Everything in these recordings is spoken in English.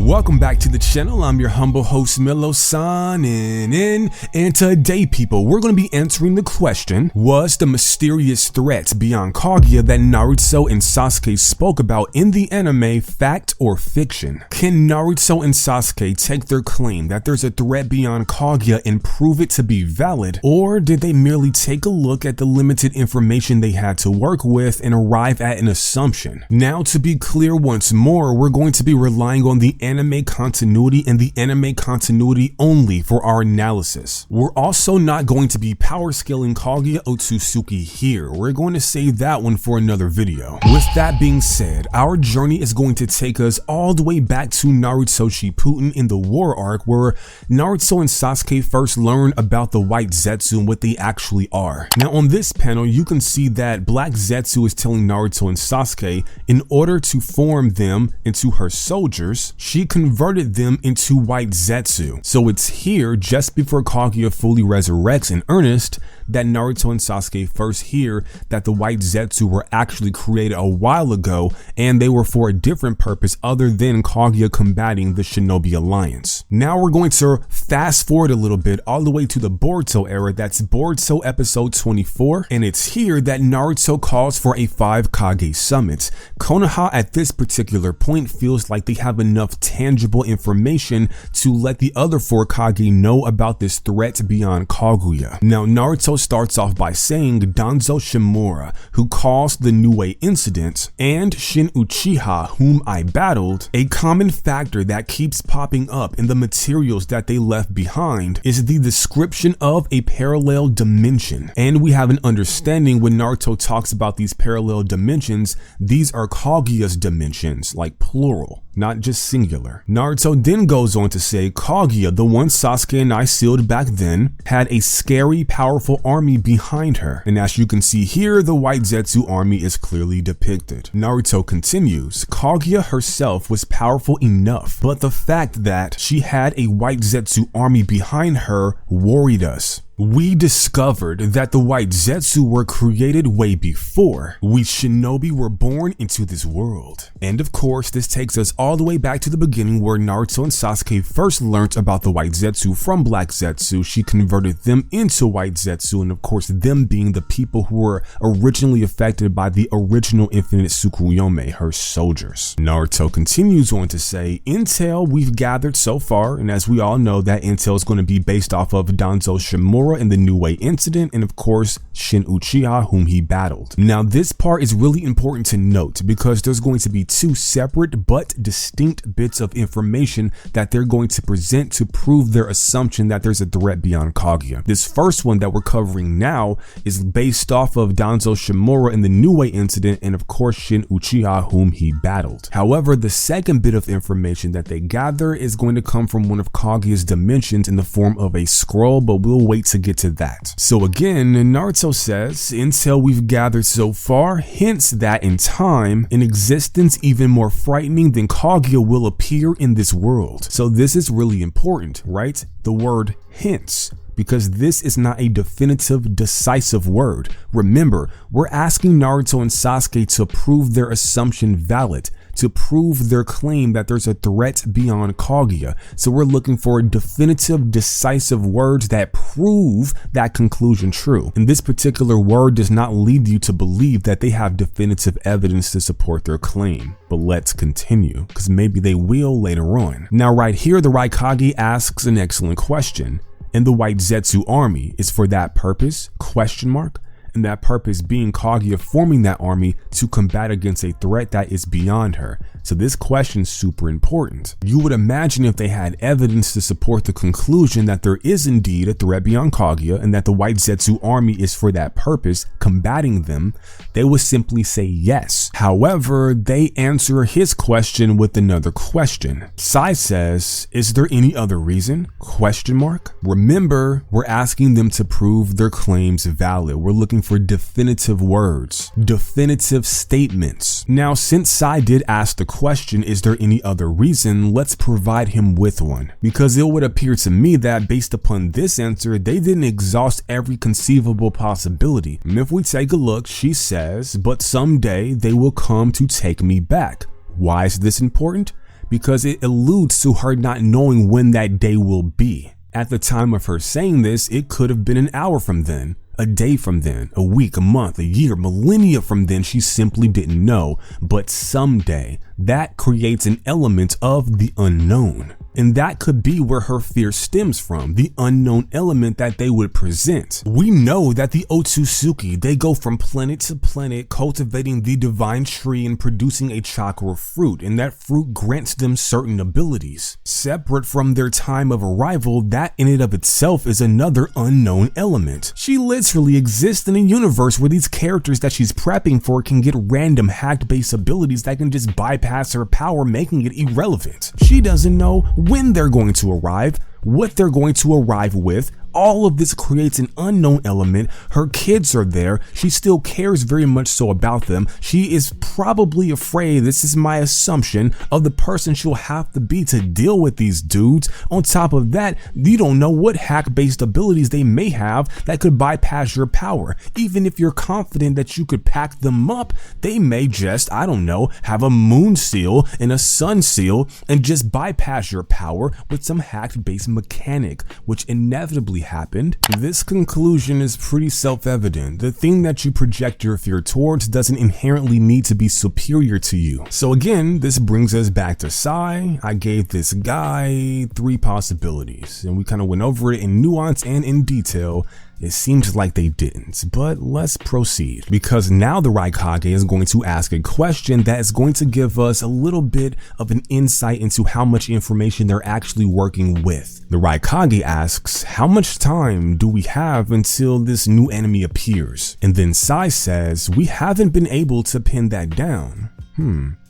welcome back to the channel. I'm your humble host Mello signing in, and today people, we're going to be answering the question, was the mysterious threat beyond Kaguya that Naruto and Sasuke spoke about in the anime fact or fiction? Can Naruto and Sasuke take their claim that there's a threat beyond Kaguya and prove it to be valid, or did they merely take a look at the limited information they had to work with and arrive at an assumption? Now, to be clear once more, we're going to be relying on the anime continuity and the anime continuity only for our analysis. We're also not going to be power scaling Kaguya Otsutsuki here. We're going to save that one for another video. With that being said, our journey is going to take us all the way back to Naruto Shippuden in the war arc, where Naruto and Sasuke first learn about the white Zetsu and what they actually are. Now on this panel, you can see that Black Zetsu is telling Naruto and Sasuke in order to form them into her soldiers, she converted them into white Zetsu. So it's here, just before Kaguya fully resurrects in earnest, that Naruto and Sasuke first hear that the white Zetsu were actually created a while ago, and they were for a different purpose other than Kaguya combating the Shinobi Alliance. Now we're going to fast forward a little bit all the way to the Boruto era. That's Boruto episode 24, and it's here that Naruto calls for a 5 Kage summit. Konoha at this particular point feels like they have enough tangible information to let the other 4 Kage know about this threat beyond Kaguya. Now Naruto starts off by saying Danzo Shimura, who caused the Nue incident, and Shin Uchiha, whom I battled. A common factor that keeps popping up in the materials that they left behind is the description of a parallel dimension, and we have an understanding when Naruto talks about these parallel dimensions, these are Kaguya's dimensions, like plural, not just singular. Naruto then goes on to say Kaguya, the one Sasuke and I sealed back then, had a scary, powerful army behind her, and as you can see here, the white Zetsu army is clearly depicted. Naruto continues, Kaguya herself was powerful enough, but the fact that she had a white Zetsu army behind her worried us. We discovered that the white Zetsu were created way before we shinobi were born into this world. And of course, this takes us all the way back to the beginning where Naruto and Sasuke first learnt about the white Zetsu from Black Zetsu. She converted them into white Zetsu, and of course, them being the people who were originally affected by the original Infinite Tsukuyomi, her soldiers. Naruto continues on to say, intel we've gathered so far, and as we all know, that intel is going to be based off of Danzo Shimura in the Nue incident, and of course Shin Uchiha, whom he battled. Now this part is really important to note because there's going to be 2 separate but distinct bits of information that they're going to present to prove their assumption that there's a threat beyond Kaguya. This first one that we're covering now is based off of Danzo Shimura in the Nue incident, and of course Shin Uchiha, whom he battled. However, the second bit of information that they gather is going to come from one of Kaguya's dimensions in the form of a scroll, but we'll wait to get to that. So again, Naruto says, intel we've gathered so far hints that in time, an existence even more frightening than Kaguya will appear in this world. So this is really important, right? The word hints, because this is not a definitive, decisive word. Remember, we're asking Naruto and Sasuke to prove their assumption valid, to prove their claim that there's a threat beyond Kaguya. So we're looking for definitive, decisive words that prove that conclusion true. And this particular word does not lead you to believe that they have definitive evidence to support their claim. But let's continue, because maybe they will later on. Now right here, the Raikage asks an excellent question. And the white Zetsu army is for that purpose? Question mark. And that purpose being Kaguya forming that army to combat against a threat that is beyond her. So this question is super important. You would imagine if they had evidence to support the conclusion that there is indeed a threat beyond Kaguya and that the white Zetsu army is for that purpose, combating them, they would simply say yes. However, they answer his question with another question. Sai says, is there any other reason? Question mark. Remember, we're asking them to prove their claims valid. We're looking for definitive words, definitive statements. Now, since Sai did ask the question, is there any other reason, let's provide him with one, because it would appear to me that based upon this answer, they didn't exhaust every conceivable possibility. And if we take a look, she says, but someday they will come to take me back. Why is this important? because it alludes to her not knowing when that day will be. At the time of her saying this, it could have been an hour from then, a day from then, a week, a month, a year, millennia from then. She simply didn't know. But someday, that creates an element of the unknown. And that could be where her fear stems from, the unknown element that they would present. We know that the Otsutsuki, they go from planet to planet cultivating the divine tree and producing a chakra fruit, and that fruit grants them certain abilities. Separate from their time of arrival, that in and of itself is another unknown element. She literally exists in a universe where these characters that she's prepping for can get random hack-based abilities that can just bypass her power, making it irrelevant. She doesn't know when they're going to arrive, what they're going to arrive with. All of this creates an unknown element. Her kids are there. She still cares very much so about them. She is probably afraid, this is my assumption, of the person she'll have to be to deal with these dudes. On top of that, you don't know what hack-based abilities they may have that could bypass your power. Even if you're confident that you could pack them up, they may just, I don't know, have a moon seal and a sun seal and just bypass your power with some hack-based mechanic, which inevitably happened. This conclusion is pretty self-evident. The thing that you project your fear towards doesn't inherently need to be superior to you. So again, this brings us back to Sai. I gave this guy 3 possibilities, and we kind of went over it in nuance and in detail. It seems like they didn't, but let's proceed, because now the Raikage is going to ask a question that is going to give us a little bit of an insight into how much information they're actually working with. The Raikage asks, how much time do we have until this new enemy appears? And then Sai says, we haven't been able to pin that down.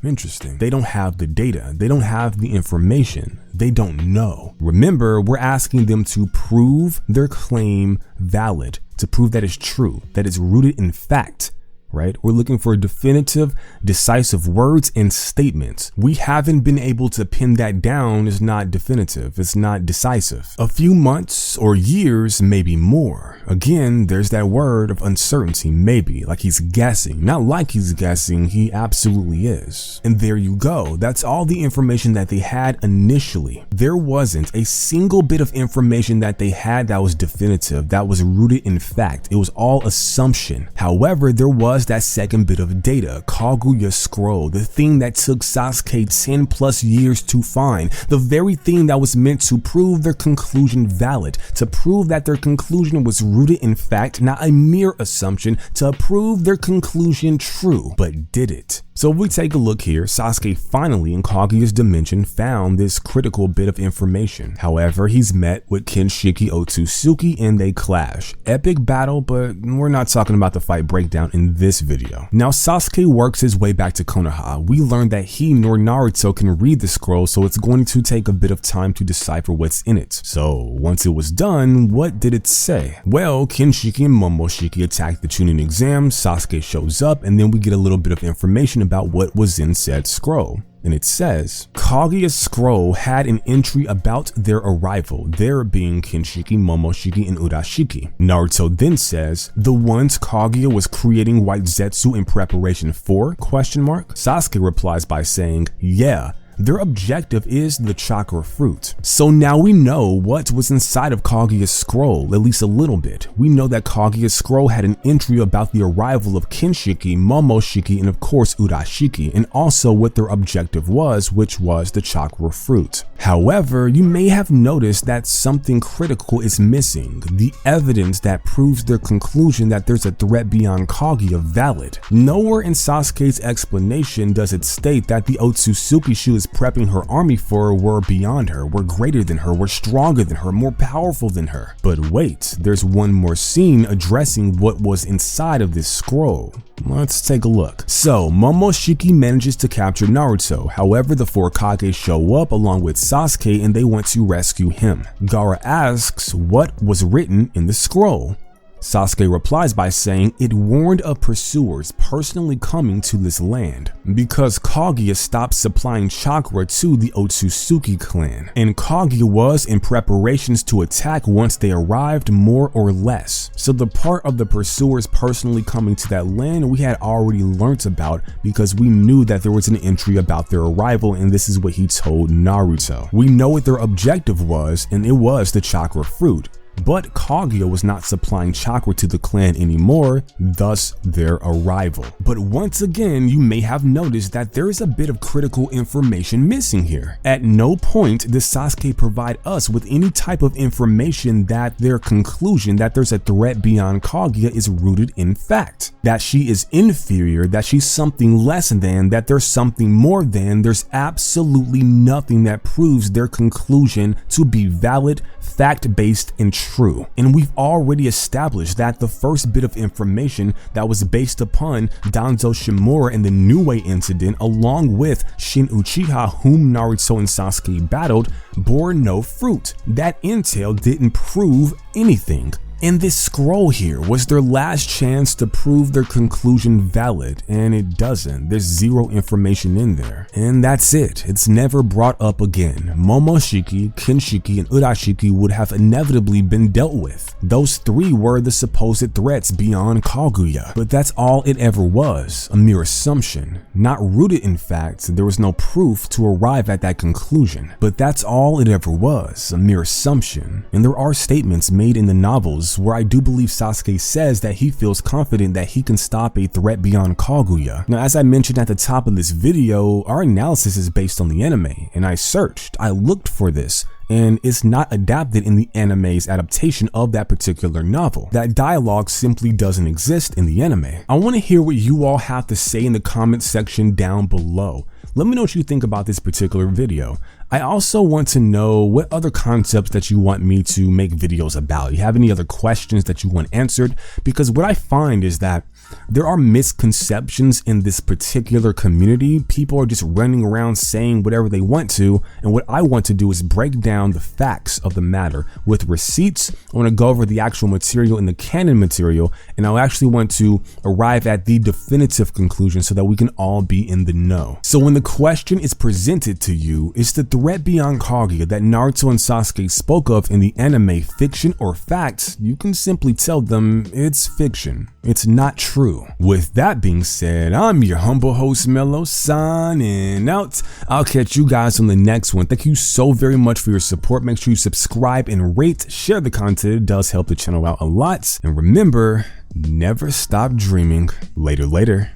Interesting. They don't have the data. They don't have the information. They don't know. Remember, we're asking them to prove their claim valid, to prove that it's true, that it's rooted in fact. Right? We're looking for definitive, decisive words and statements. We haven't been able to pin that down is not definitive. It's not decisive. A few months or years, maybe more. Again, there's that word of uncertainty, maybe, like he's guessing. Not like he's guessing, he absolutely is. And there you go. That's all the information that they had initially. There wasn't a single bit of information that they had that was definitive, that was rooted in fact. It was all assumption. However, there was that second bit of data, Kaguya scroll, the thing that took Sasuke 10+ years to find, the very thing that was meant to prove their conclusion valid, to prove that their conclusion was rooted in fact, not a mere assumption, to prove their conclusion true. But did it? So if we take a look here, Sasuke finally in Kaguya's dimension found this critical bit of information. However, he's met with Kinshiki Otsutsuki and they clash. Epic battle, but we're not talking about the fight breakdown in this video. Now Sasuke works his way back to Konoha. We learned that he nor Naruto can read the scroll, so it's going to take a bit of time to decipher what's in it. So once it was done, what did it say? Well, Kinshiki and Momoshiki attacked the Chunin exam, Sasuke shows up, and then we get a little bit of information about what was in said scroll. And it says, Kaguya's scroll had an entry about their arrival, there being Kinshiki, Momoshiki, and Urashiki. Naruto then says, the ones Kaguya was creating White Zetsu in preparation for? Sasuke replies by saying, yeah. Their objective is the chakra fruit. So now we know what was inside of Kaguya's scroll, at least a little bit. We know that Kaguya's scroll had an entry about the arrival of Kinshiki, Momoshiki, and of course Urashiki, and also what their objective was, which was the chakra fruit. However, you may have noticed that something critical is missing, the evidence that proves their conclusion that there's a threat beyond Kaguya valid. Nowhere in Sasuke's explanation does it state that the Otsutsuki she was prepping her army for were beyond her, were greater than her, were stronger than her, more powerful than her. But wait, there's one more scene addressing what was inside of this scroll. Let's take a look. So, Momoshiki manages to capture Naruto. However, the 4 Kage show up along with Sasuke and they want to rescue him. Gaara asks what was written in the scroll. Sasuke replies by saying it warned of pursuers personally coming to this land because Kaguya stopped supplying chakra to the Otsutsuki clan, and Kaguya was in preparations to attack once they arrived, more or less. So the part of the pursuers personally coming to that land we had already learnt about because we knew that there was an entry about their arrival, and this is what he told Naruto. We know what their objective was, and it was the chakra fruit. But Kaguya was not supplying chakra to the clan anymore, thus their arrival. But once again, you may have noticed that there is a bit of critical information missing here. At no point does Sasuke provide us with any type of information that their conclusion that there's a threat beyond Kaguya is rooted in fact. That she is inferior, that she's something less than, that there's something more than. There's absolutely nothing that proves their conclusion to be valid, fact-based, and true. And we've already established that the first bit of information that was based upon Danzo Shimura and the Niue incident, along with Shin Uchiha, whom Naruto and Sasuke battled, bore no fruit. That intel didn't prove anything. And this scroll here was their last chance to prove their conclusion valid, and it doesn't. There's zero information in there. And that's it. It's never brought up again. Momoshiki, Kinshiki, and Urashiki would have inevitably been dealt with. Those three were the supposed threats beyond Kaguya. But that's all it ever was, a mere assumption. Not rooted in fact, there was no proof to arrive at that conclusion. But that's all it ever was, a mere assumption. And there are statements made in the novels where I do believe Sasuke says that he feels confident that he can stop a threat beyond Kaguya. Now, as I mentioned at the top of this video, our analysis is based on the anime, and I searched, I looked for this, and it's not adapted in the anime's adaptation of that particular novel. That dialogue simply doesn't exist in the anime. I want to hear what you all have to say in the comment section down below. Let me know what you think about this particular video. I also want to know what other concepts that you want me to make videos about. You have any other questions that you want answered? Because what I find is that there are misconceptions in this particular community. People are just running around saying whatever they want to, and what I want to do is break down the facts of the matter with receipts. I want to go over the actual material in the canon material, and I actually want to arrive at the definitive conclusion so that we can all be in the know. So when the question is presented to you, is the threat beyond Kaguya that Naruto and Sasuke spoke of in the anime fiction or fact? You can simply tell them it's fiction. It's not true. With that being said, I'm your humble host Mello, signing out. I'll catch you guys on the next one. Thank you so very much for your support. Make sure you subscribe and rate, share the content. It does help the channel out a lot. And remember, never stop dreaming. Later.